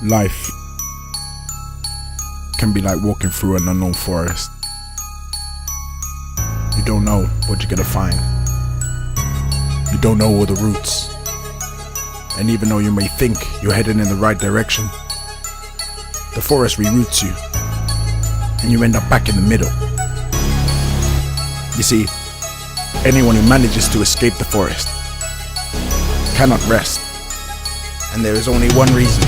Life can be like walking through an unknown forest. You don't know what you're gonna find. You don't know all the routes. And even though you may think you're heading in the right direction, the forest reroutes you, and you end up back in the middle. You see, anyone who manages to escape the forest cannot rest. And there is only one reason.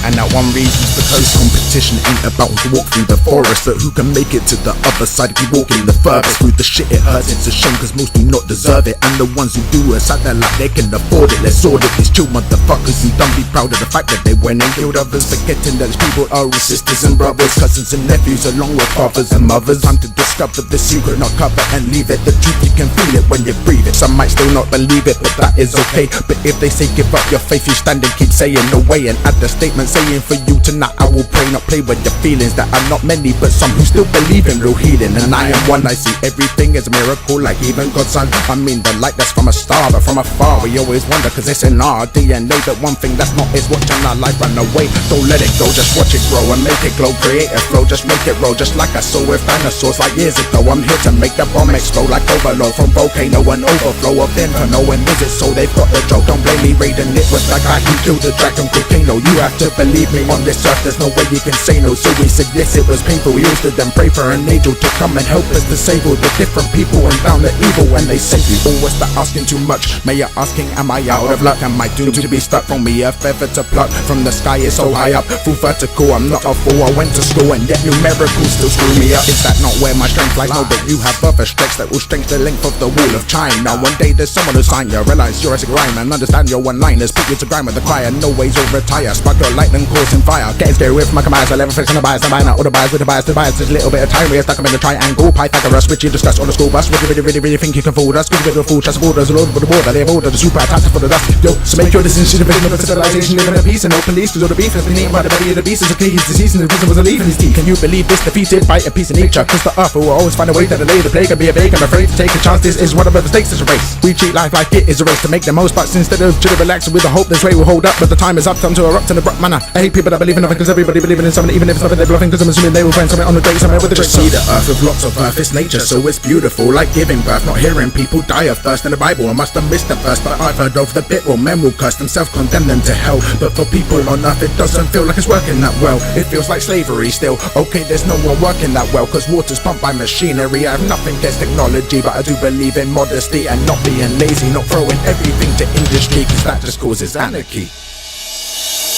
And that one reason is because competition ain't about who walk through the forest, but who can make it to the other side if you walking the furthest. Through the shit it hurts, it's a shame cause most do not deserve it. And the ones who do are sat there like they can afford it. Let's sort it, these chill motherfuckers who don't be proud of the fact that they went and killed others, forgetting that these people are all sisters and brothers, cousins and nephews, along with fathers and mothers. Time to discover the secret, not cover and leave it. The truth, you can feel it when you breathe it. Some might still not believe it, but that is okay. But if they say give up your faith, you stand and keep saying no way, and add the statement saying for you tonight I will pray, not play with your feelings. That are not many, but some who still believe in real healing. And I am one, I see everything as a miracle, like even God's son. I mean the light that's from a star, but from afar we always wonder cause it's in our DNA. But one thing that's not is watching our life run away. Don't let it go, just watch it grow and make it glow. Create a flow, just make it roll, just like I saw with dinosaurs like years ago. I'm here to make the bomb explode like overload from volcano and overflow of inferno. And is it so they've got the joke? Don't blame me, Raiden, it was the guy who killed the dragon volcano. You have to believe me, on this earth there's no way you can say no. So we said yes, it was painful. We used to then pray for an angel to come and help us disable the different people and down the evil when they say you always start asking too much. May I asking, am I out of luck? Am I doomed to be stuck? From me a feather to pluck from the sky is so high up, full vertical. I'm not a fool, I went to school and yet numericals still screw me up. Is that not where my strength lies? No, but you have other strengths that will stretch the length of the wall of China. One day there's someone who'll sign you, realize you're a sick rhyme and understand your one-liners, put you to grind with the choir. No ways will retire, spark your lightning causing fire. Getting scary with my commands, I never fix on the bias. I'm buying out all the bias with the bias. The bias is a little bit of time. We're stuck in the triangle, Pythagoras, which you discuss on the school bus. Really think you can fool us? Cause you're a fool, trust borders all over the border. They have ordered the super attacks for the dust. Yo, so make your decision to the vision of a civilization, living in peace and no police. Cause all the beef has been eaten by the belly of the beast. Is okay, he's deceased and the reason was a leaf in his teeth. Can you believe this? Defeated by a piece of nature. Cause the earth will always find a way to delay the plague and be a vague. I'm afraid to take a chance. This is one of the mistakes, it's a race. We treat life like it is a race to make the most bucks instead of to relax with the hope this way will hold up. But the time is up, time to erupt in a abrupt manner. I hate people that believe in nothing cause everybody believing in something, even if it's nothing they're bluffing. Cause I'm assuming they will find something on the day, somewhere with the great. See the earth with lots of earth, it's nature, so it's beautiful, like giving birth. Not hearing people die of thirst in the Bible. I must have missed the verse, but I've heard of the bit where men will curse themselves, condemn them to hell. But for people on earth it doesn't feel like it's working that well. It feels like slavery still. Okay, there's no one working that well, cause water's pumped by machinery. I have nothing against technology, but I do believe in modesty and not being lazy, not throwing everything to industry, cause that just causes anarchy.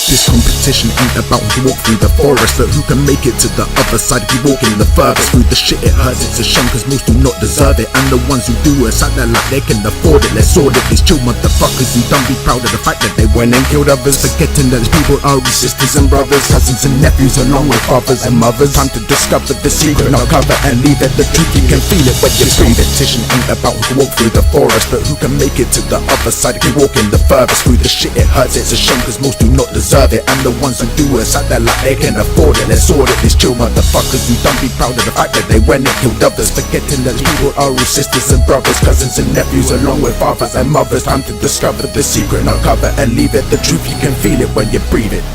This competition ain't about who walk through the forest, but who can make it to the other side if you walking the furthest. Through the shit it hurts, it's a shame cause most do not deserve it. And the ones who do are sat there like they can afford it. Let's sort it, these chill motherfuckers who don't be proud of the fact that they went and killed others, forgetting that these people are all sisters and brothers, cousins and nephews, along with fathers and mothers. Time to discover the secret, not cover and leave it. The truth, you can feel it when you breathe it. Competition ain't about who walk through the forest, but who can make it to the other side if you walking the furthest. Through the shit it hurts, it's a shame cause most do not deserve it. And the ones who do are sat there like they can afford it. Let's sort it, these chill motherfuckers who don't be proud of the fact that they went and killed others, forgetting that people are all sisters and brothers, cousins and nephews, along with fathers and mothers. Time to discover the secret, not cover and leave it. The truth, you can feel it when you breathe it.